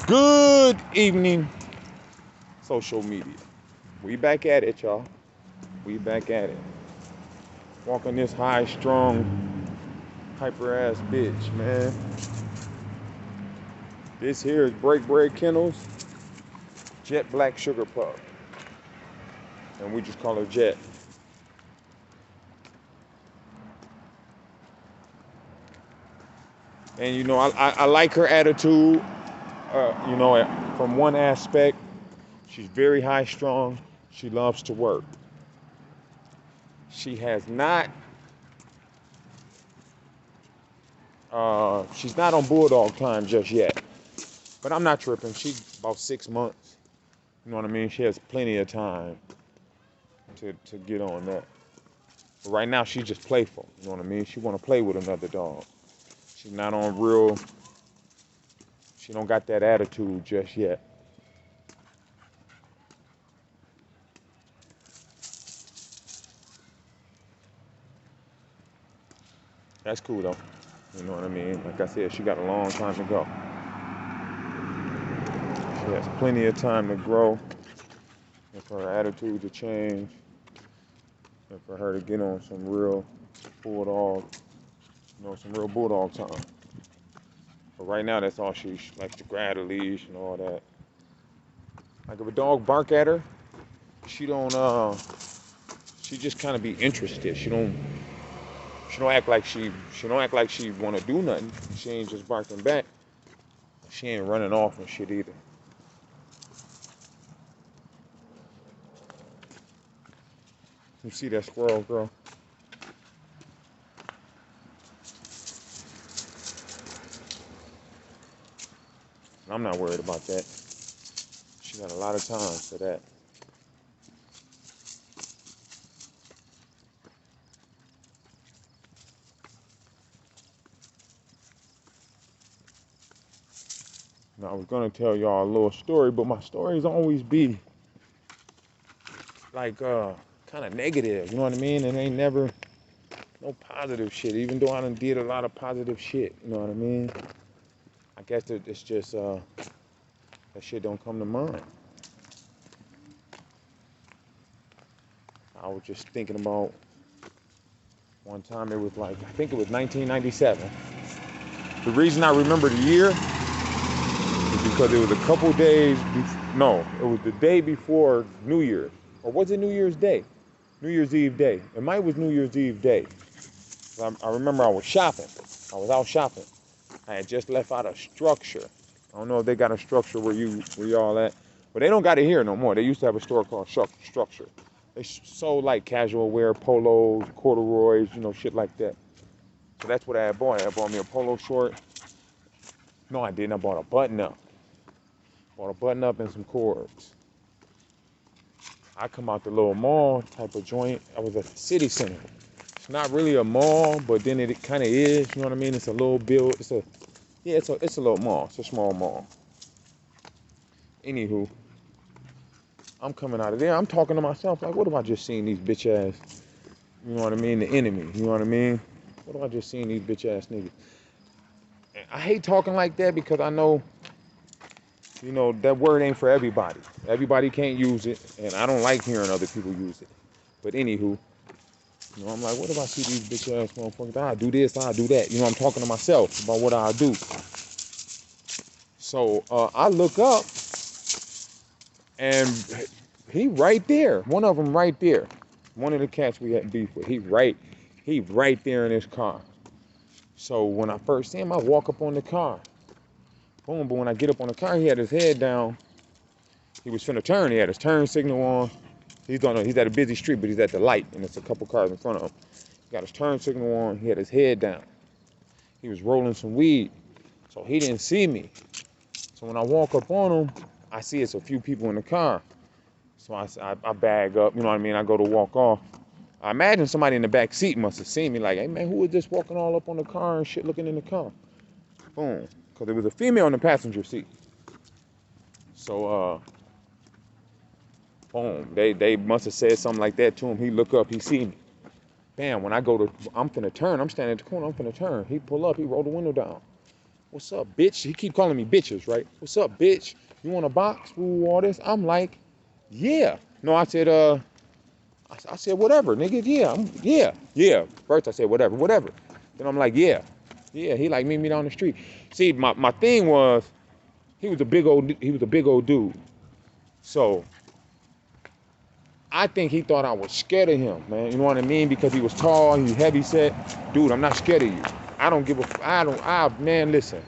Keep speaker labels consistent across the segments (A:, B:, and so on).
A: Good evening, social media. We back at it, y'all. We back at it. Walking this high-strung, hyper-ass bitch, man. This here is Break Bread Kennels Jet Black Sugar Puff. And we just call her Jet. And you know, I like her attitude. From one aspect, she's very high-strung. She loves to work. She has not she's not on Bulldog time just yet. But I'm not tripping. She's about 6 months. You know what I mean? She has plenty of time to get on that. But right now, she's just playful. You know what I mean? She want to play with another dog. She's not on real. She don't got that attitude just yet. That's cool though. You know what I mean? Like I said, she got a long time to go. She has plenty of time to grow and for her attitude to change and for her to get on some real bulldog, some real bulldog time. But right now, that's all she likes to grab a leash and all that. Like if a dog bark at her, she don't. She just kind of be interested. She don't act like she want to do nothing. She ain't just barking back. She ain't running off and shit either. You see that squirrel, girl? I'm not worried about that. She got a lot of time for that. Now, I was gonna tell y'all a little story, but my stories always be like kind of negative. You know what I mean? And ain't never no positive shit. Even though I done did a lot of positive shit. You know what I mean? I guess that it's just that shit don't come to mind. I was just thinking about one time. It was like I think it was 1997. The reason I remember the year is because it was a couple days. No, it was the day before New Year's, or was it New Year's Day? New Year's Eve day. It might was New Year's Eve day. I remember I was shopping. I was out shopping. I had just left out a structure. I don't know if they got a structure where y'all at, but they don't got it here no more. They used to have a store called Structure. They sold like casual wear, polos, corduroys, shit like that. So that's what I had bought. I bought me a polo short. No, I didn't. I bought a button up. Bought a button up and some cords. I come out the little mall type of joint. I was at the city center. It's not really a mall, but then it kind of is. You know what I mean? It's a little build. It's a little mall. It's a small mall. Anywho, I'm coming out of there. I'm talking to myself like, what have I just seen these bitch ass? You know what I mean? The enemy. You know what I mean? What have I just seen these bitch ass niggas? And I hate talking like that because I know, that word ain't for everybody. Everybody can't use it, and I don't like hearing other people use it. But anywho, I'm like, what if I see these bitch ass motherfuckers? I'll do this, I'll do that. I'm talking to myself about what I'll do. So I look up, and he right there. One of them right there. One of the cats we had beef with. He right there in his car. So when I first see him, I walk up on the car. Boom, but when I get up on the car, he had his head down. He was finna turn. He had his turn signal on. He's at a busy street, but he's at the light, and it's a couple cars in front of him. He got his turn signal on. He had his head down. He was rolling some weed, so he didn't see me. So when I walk up on him, I see it's a few people in the car. So I bag up, you know what I mean? I go to walk off. I imagine somebody in the back seat must have seen me like, hey man, who is this walking all up on the car and shit looking in the car? Boom. Because there was a female in the passenger seat. So, boom. They must have said something like that to him. He look up, he see me. Bam, when I'm finna turn, I'm standing at the corner, I'm finna turn. He pull up, he roll the window down. What's up, bitch? He keep calling me bitches, right? What's up, bitch? You want a box? Ooh, all this? I'm like, yeah. No, I said, I said, whatever, nigga. Yeah, yeah. First I said, whatever. Then I'm like, yeah. He like meet me down the street. See, my thing was, he was a big old dude. So I think he thought I was scared of him, man. You know what I mean? Because he was tall, he was heavy set. Dude, I'm not scared of you. I don't give a, man, listen.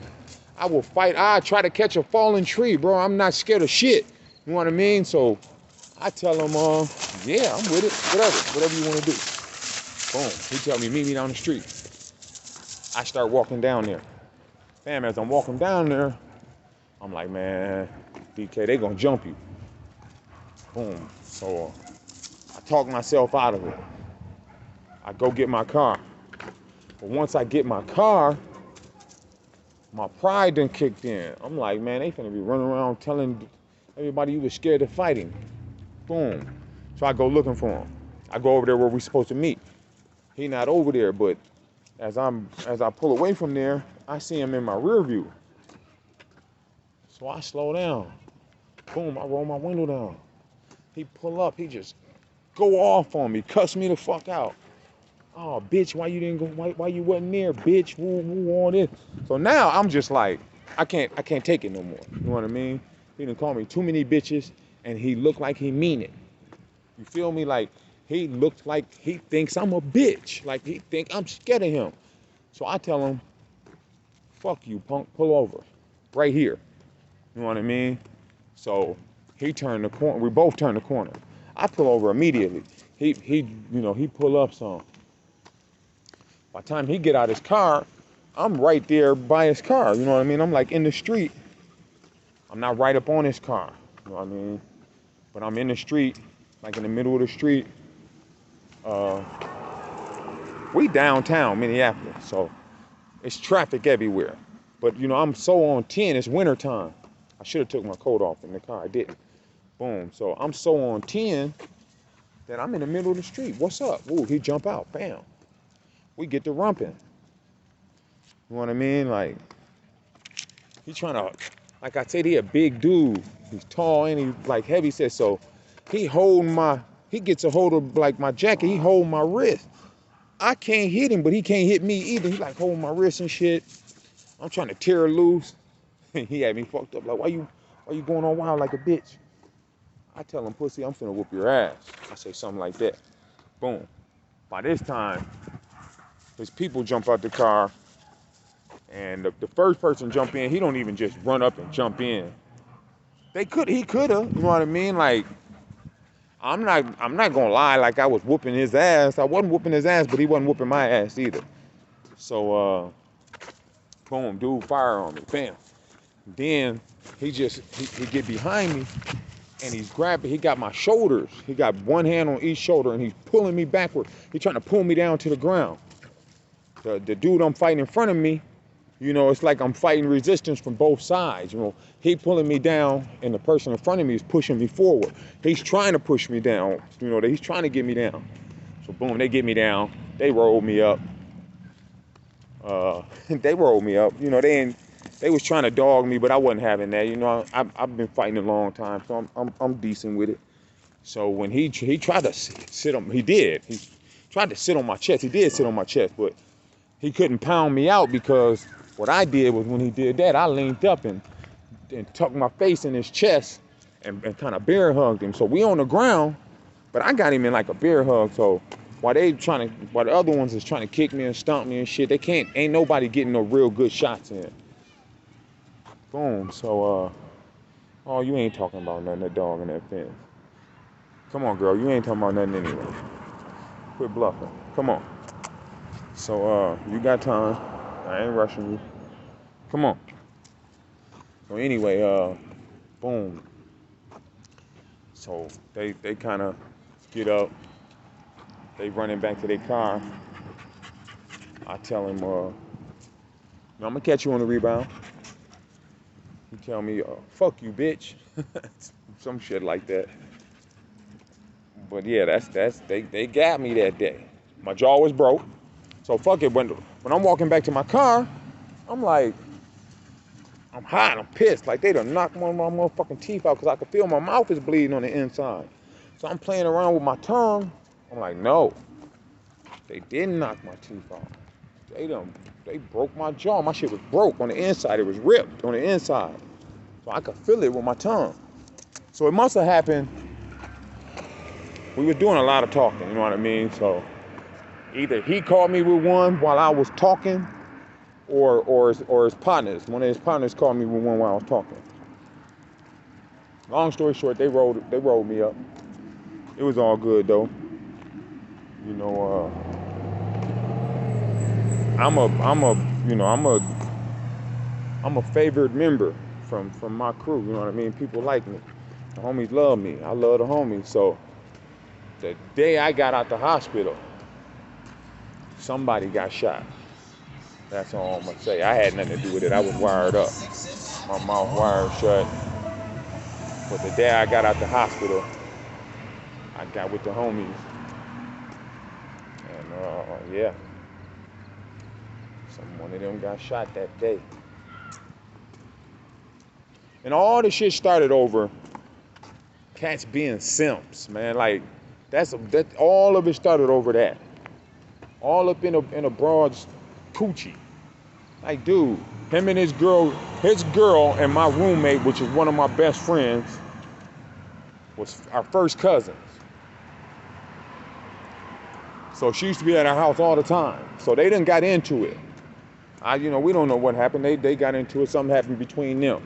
A: I will fight. I try to catch a falling tree, bro. I'm not scared of shit. You know what I mean? So I tell him, yeah, I'm with it. Whatever you want to do. Boom. He tell me, meet me down the street. I start walking down there. Fam, as I'm walking down there, I'm like, man, DK, they gonna jump you. Boom. So I talk myself out of it. I go get my car. But once I get my car, my pride done kicked in. I'm like, man, they finna be running around telling everybody you was scared of fighting. Boom. So I go looking for him. I go over there where we supposed to meet. He not over there, but as I pull away from there, I see him in my rear view. So I slow down. Boom, I roll my window down. He pull up, he just go off on me, cuss me the fuck out. Oh, bitch, why you didn't go? Why you wasn't there, bitch? Who on this? So now I'm just like, I can't take it no more. You know what I mean? He done call me too many bitches, and he looked like he mean it. You feel me? Like he looked like he thinks I'm a bitch. Like he think I'm scared of him. So I tell him, fuck you, punk, pull over, right here. You know what I mean? So he turned the corner. We both turned the corner. I pull over immediately. He pull up some. By the time he get out his car, I'm right there by his car. You know what I mean? I'm like in the street. I'm not right up on his car. You know what I mean? But I'm in the street, like in the middle of the street. We downtown Minneapolis, so it's traffic everywhere. But you know, I'm so on 10, it's winter time. I should have took my coat off in the car, I didn't. Boom, so I'm so on 10 that I'm in the middle of the street. What's up? Ooh, he jump out, bam. We get to rumping. You know what I mean? Like, he trying to, like I said, he a big dude. He's tall and he like heavy set, so he gets a hold of like my jacket, he hold my wrist. I can't hit him, but he can't hit me either. He like holding my wrist and shit. I'm trying to tear it loose. He had me fucked up. Like, why you going on wild like a bitch? I tell him, pussy, I'm finna whoop your ass. I say something like that. Boom. By this time, his people jump out the car, and the first person jump in, he don't even just run up and jump in. He coulda, you know what I mean? Like, I'm not gonna lie, like I was whooping his ass. I wasn't whooping his ass, but he wasn't whooping my ass either. So, boom, dude fire on me, bam. Then he get behind me and he's grabbing, he got my shoulders. He got one hand on each shoulder and he's pulling me backward. He's trying to pull me down to the ground. The dude I'm fighting in front of me, you know, it's like I'm fighting resistance from both sides. You know, he pulling me down and the person in front of me is pushing me forward. He's trying to push me down. You know, he's trying to get me down. So boom, they get me down. They rolled me up. They rolled me up. You know, they was trying to dog me, but I wasn't having that. You know, I've been fighting a long time, so I'm decent with it. So when he tried to sit on, he tried to sit on my chest. He did sit on my chest, but he couldn't pound me out because what I did was when he did that, I leaned up and tucked my face in his chest and kind of bear hugged him. So we on the ground, but I got him in like a bear hug. So while the other ones is trying to kick me and stomp me and shit, ain't nobody getting no real good shots in. Boom. So, oh, you ain't talking about nothing, that dog in that fence. Come on, girl, you ain't talking about nothing anyway. Quit bluffing. Come on. So, you got time. I ain't rushing you. Come on. So anyway, boom. So they kind of get up. They running back to their car. I tell him, I'm gonna catch you on the rebound. He tell me, fuck you, bitch. Some shit like that. But yeah, they got me that day. My jaw was broke. So fuck it. When I'm walking back to my car, I'm like, I'm hot, I'm pissed. Like they done knocked one of my motherfucking teeth out because I could feel my mouth is bleeding on the inside. So I'm playing around with my tongue. I'm like, no, they didn't knock my teeth out. They broke my jaw. My shit was broke on the inside. It was ripped on the inside. So I could feel it with my tongue. So it must have happened. We were doing a lot of talking, you know what I mean? So either he called me with one while I was talking, or his partners. One of his partners called me with one while I was talking. Long story short, they rolled me up. It was all good though. You know, I'm a favored member from my crew. You know what I mean? People like me. The homies love me. I love the homies. So the day I got out the hospital, somebody got shot. That's all I'm gonna say. I had nothing to do with it. I was wired up. My mouth wired shut. But the day I got out the hospital, I got with the homies. And yeah. One of them got shot that day. And all the shit started over cats being simps, man. Like that all of it started over that. All up in a broad's coochie. Like, dude, him and his girl and my roommate, which is one of my best friends, was our first cousins. So she used to be at our house all the time. So they done got into it. We don't know what happened. They got into it. Something happened between them.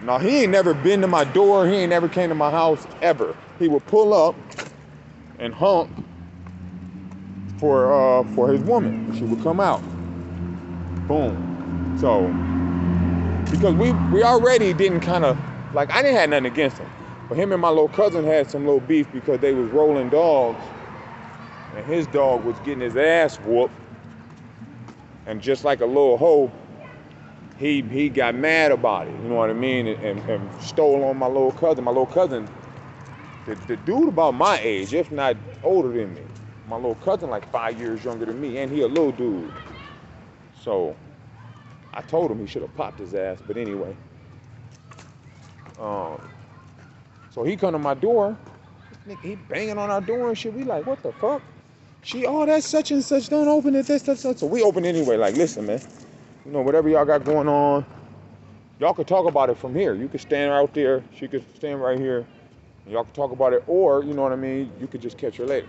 A: Now, he ain't never been to my door. He ain't never came to my house, ever. He would pull up and honk for his woman. She would come out. Boom. So, because we already didn't kind of, like, I didn't have nothing against him. But him and my little cousin had some little beef because they was rolling dogs. And his dog was getting his ass whooped. And just like a little hoe, he got mad about it, you know what I mean, and stole on my little cousin. My little cousin, the dude about my age, if not older than me. My little cousin like 5 years younger than me, and he a little dude. So I told him he should have popped his ass, but anyway. So he come to my door, he banging on our door and shit. We like, what the fuck? That's such and such, don't open it, that's such. So we open anyway, like, listen, man. You know, whatever y'all got going on, y'all could talk about it from here. You could stand out there, she could stand right here, and y'all could talk about it, or, you know what I mean, you could just catch her later.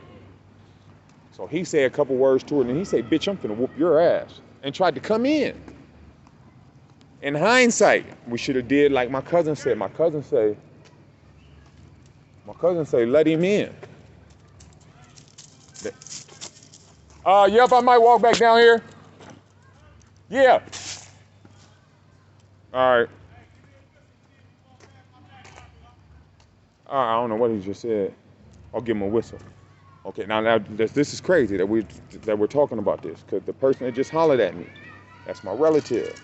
A: So he said a couple words to her, and he said, bitch, I'm finna whoop your ass, and tried to come in. In hindsight, we should have did like my cousin said. My cousin say, let him in. Yep, I might walk back down here. Yeah. All right. I don't know what he just said. I'll give him a whistle. Okay, now this is crazy that we're talking about this, because the person that just hollered at me, that's my relative.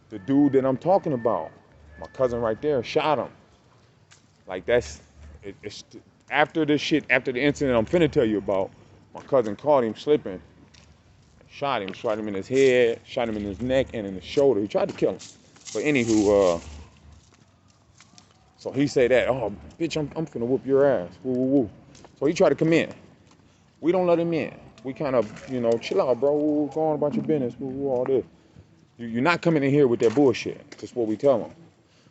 A: The dude that I'm talking about, my cousin right there, shot him. Like it's after the incident I'm finna tell you about, my cousin caught him slipping. Shot him in his head, shot him in his neck and in his shoulder. He tried to kill him. But anywho, so he said that, oh, bitch, I'm finna whoop your ass. Woo, woo, woo. So he tried to come in. We don't let him in. We kind of, chill out, bro. Go on about your business. Woo, woo, all this. You're not coming in here with that bullshit. That's what we tell him.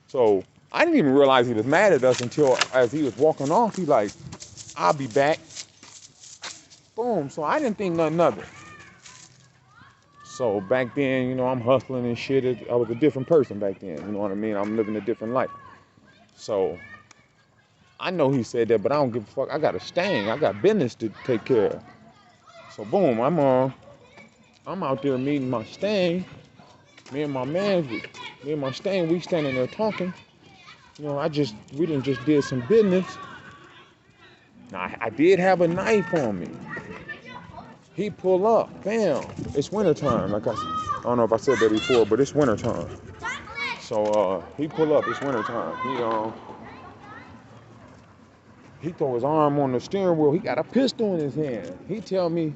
A: So I didn't even realize he was mad at us until as he was walking off, he like, I'll be back. Boom. So I didn't think nothing of it. So back then, I'm hustling and shit. I was a different person back then. You know what I mean? I'm living a different life. So I know he said that, but I don't give a fuck. I got a stain. I got business to take care of. So boom, I'm out there meeting my stain. Me and my stain, we standing there talking. We done just did some business. Now I did have a knife on me. He pull up, bam. It's wintertime. Like I don't know if I said that before, but it's wintertime. So he pull up, it's wintertime. He throw his arm on the steering wheel. He got a pistol in his hand. He tell me,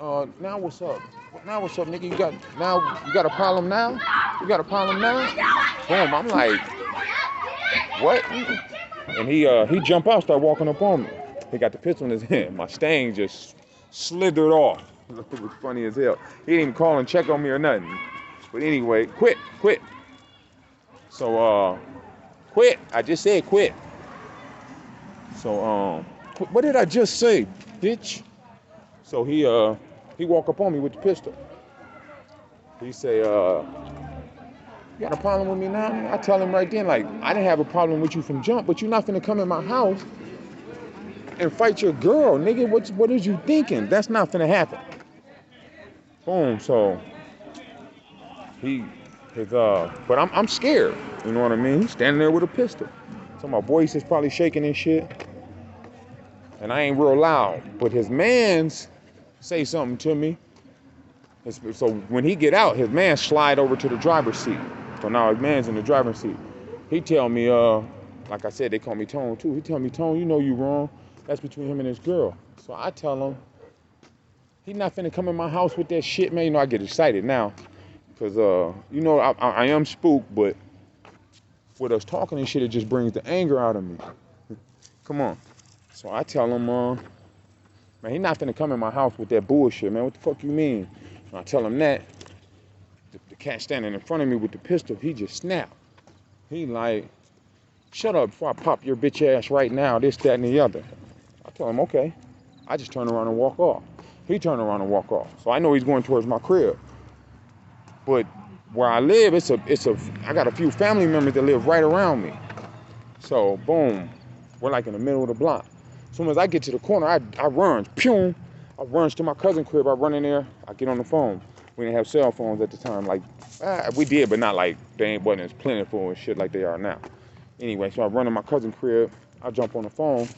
A: Now what's up? Now what's up, nigga? You got a problem now? You got a problem now? Boom, I'm like, what? And he jumped out, started walking up on me. He got the pistol in his hand. My stain just slithered off. It was funny as hell. He didn't even call and check on me or nothing. But anyway, quit. So quit. I just said quit. So what did I just say, bitch? So he walked up on me with the pistol. He say, you got a problem with me now? I tell him right then, like, I didn't have a problem with you from jump, but you're not finna come in my house and fight your girl, nigga. What is you thinking? That's not finna happen. Boom. So but I'm scared. You know what I mean? He's standing there with a pistol. So my voice is probably shaking and shit. And I ain't real loud. But his mans say something to me. So when he get out, his man slide over to the driver's seat. So now his man's in the driver's seat. He tell me, like I said, they call me Tone too. He tell me, Tone, you know you wrong. That's between him and his girl. So I tell him, he not finna come in my house with that shit, man. You know, I get excited now. Because, you know, I am spooked, but with us talking and shit, it just brings the anger out of me. Come on. So I tell him, man, he not finna come in my house with that bullshit, man. What the fuck you mean? And I tell him that. The cat standing in front of me with the pistol, he just snapped. He like, shut up before I pop your bitch ass right now, this, that, and the other. I tell him, okay. I just turn around and walk off. He turned around and walk off. So I know he's going towards my crib. But where I live, I got a few family members that live right around me. So boom, we're like in the middle of the block. As soon as I get to the corner, I run, pew. I runs to my cousin's crib. I run in there. I get on the phone. We didn't have cell phones at the time. Like we did, but not like they wasn't as plentiful and shit like they are now. Anyway, so I run to my cousin's crib. I jump on the phone.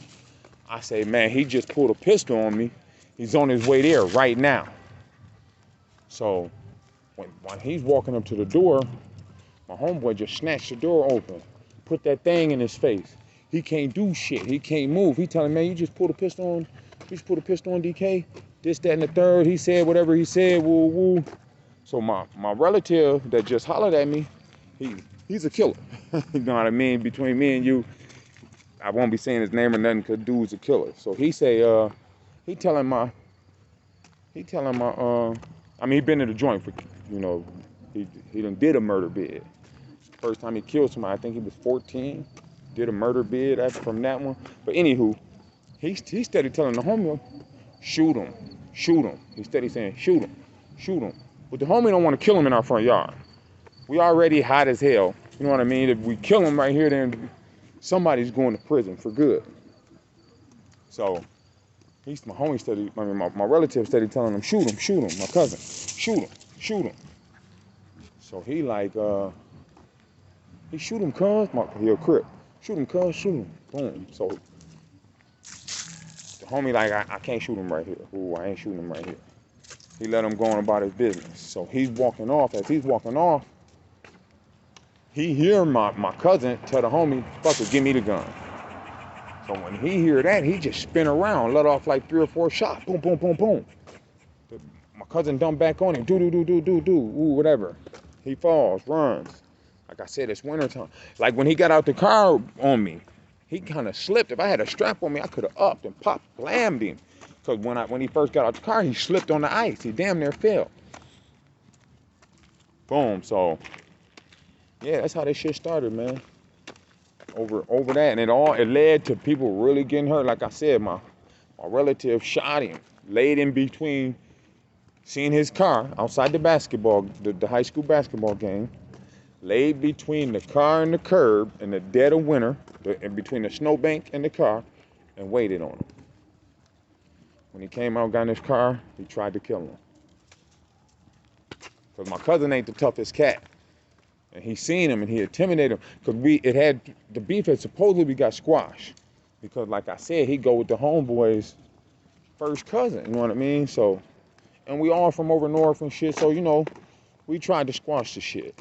A: I say, man, he just pulled a pistol on me. He's on his way there right now. So when he's walking up to the door, my homeboy just snatched the door open, put that thing in his face. He can't do shit. He can't move. He telling me, man, you just pulled a pistol on DK. This, that, and the third. He said whatever he said. Woo, woo. So my relative that just hollered at me, he's a killer. You know what I mean? Between me and you, I won't be saying his name or nothing because dude's a killer. So he say, he telling my, he been in the joint for, you know, he done did a murder bid. First time he killed somebody, I think he was 14. Did a murder bid from that one. But anywho, he steady telling the homie, shoot him. He steady saying, shoot him. But the homie don't want to kill him in our front yard. We already hot as hell. You know what I mean? If we kill him right here, then somebody's going to prison for good. So my relative steady telling him, shoot him, my cousin, shoot him. So he like, he shoot him, cuz, he'll crip. Shoot him, boom. So the homie like, I can't shoot him right here. Ooh, I ain't shooting him right here. He let him go on about his business. So he's walking off. As he's walking off, he hear my cousin tell the homie, fuck it, give me the gun. So when he hear that, he just spin around, let off like 3 or 4 shots. Boom, boom, boom, boom. My cousin dumped back on him. Do. Ooh, whatever. He falls, runs. Like I said, it's wintertime. Like when he got out the car on me, he kind of slipped. If I had a strap on me, I could have upped and popped, blammed him. Because when he first got out the car, he slipped on the ice. He damn near fell. Boom. So, yeah, that's how this shit started, man. Over that. And it led to people really getting hurt. Like I said, my relative shot him. Laid in between, seeing his car outside the high school basketball game. Laid between the car and the curb in the dead of winter, in between the snowbank and the car, and waited on him. When he came out, got in his car, he tried to kill him. Because my cousin ain't the toughest cat. And he seen him and he intimidated him. Because the beef had supposedly got squashed. Because like I said, he go with the homeboy's first cousin, you know what I mean? So, and we all from over north and shit, so you know, we tried to squash the shit.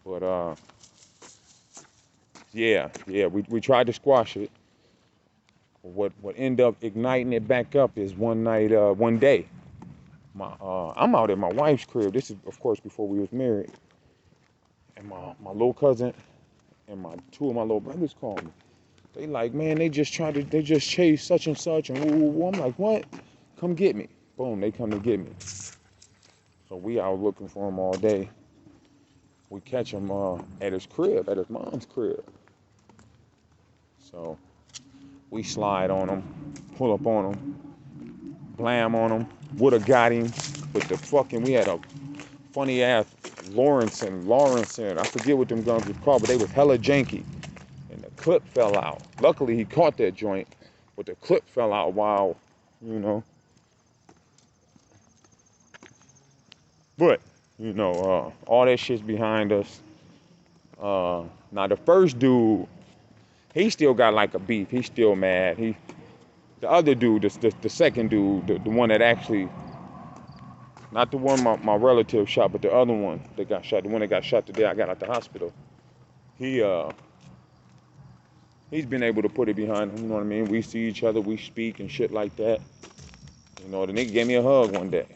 A: But yeah, we tried to squash it. What ended up igniting it back up is one day, I'm out at my wife's crib. This is, of course, before we was married. And my little cousin and two of my little brothers called me. They like, man, they just chased such and such, and woo, woo, woo. I'm like, what? Come get me. Boom, they come to get me. So we out looking for him all day. We catch him at his crib, at his mom's crib. So we slide on him, pull up on him, blam on him. Would've got him, but we had a funny ass Lawrence, I forget what them guns were called, but they was hella janky. And the clip fell out. Luckily he caught that joint, but the clip fell out while, you know. But, you know, all that shit's behind us. Now the first dude, he still got like a beef. He's still mad. The other dude, the second dude, the one that actually, not the one my relative shot, but the other one that got shot, the one that got shot the day I got out the hospital. He's been able to put it behind him, you know what I mean? We see each other, we speak and shit like that. You know, the nigga gave me a hug one day.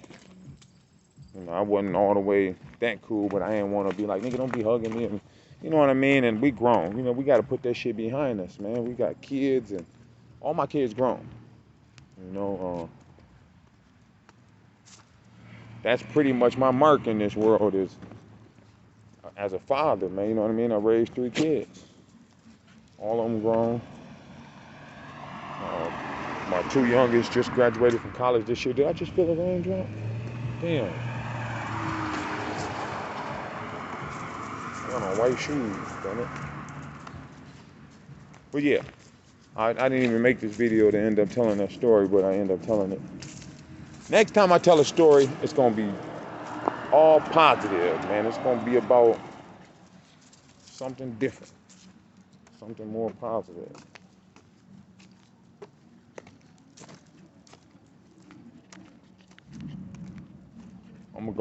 A: You know, I wasn't all the way that cool, but I didn't want to be like, nigga, don't be hugging me. And, you know what I mean? And we grown. You know, we got to put that shit behind us, man. We got kids, and all my kids grown. You know, that's pretty much my mark in this world is as a father, man. You know what I mean? I raised 3 kids. All of them grown. My 2 youngest just graduated from college this year. Did I just feel a raindrop? Damn. I got on white shoes, damn it. But yeah, I didn't even make this video to end up telling that story, but I end up telling it. Next time I tell a story, it's gonna be all positive, man. It's gonna be about something different, something more positive. I'm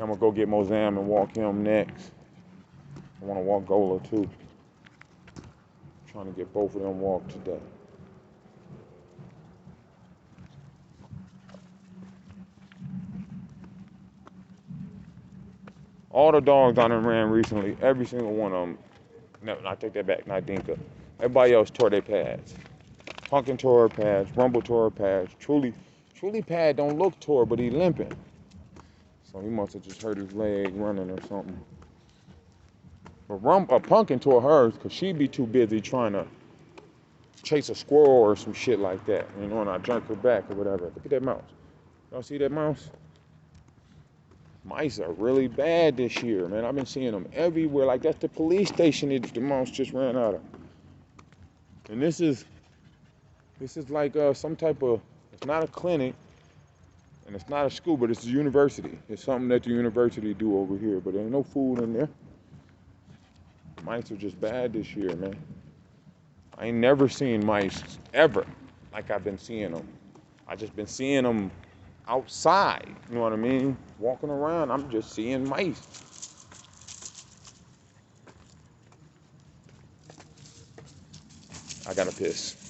A: gonna go get Mozam and walk him next. I wanna walk Gola too. I'm trying to get both of them walked today. All the dogs I done ran recently, every single one of them, no, I take that back, not Dinka. Everybody else tore their pads. Pumpkin tore her pads, Rumble tore her pads. Truly pad don't look tore, but he limping. So he must have just hurt his leg running or something. But Pumpkin tore hers because she'd be too busy trying to chase a squirrel or some shit like that. You know, and I jerk her back or whatever. Look at that mouse. Y'all see that mouse? Mice are really bad this year, man. I've been seeing them everywhere. Like, that's the police station that the mouse just ran out of. And this is like some type of, it's not a clinic, and it's not a school, but it's a university. It's something that the university do over here, but there ain't no food in there. Mice are just bad this year, man. I ain't never seen mice, ever, like I've been seeing them. I just been seeing them outside, you know what I mean? Walking around, I'm just seeing mice. I gotta piss.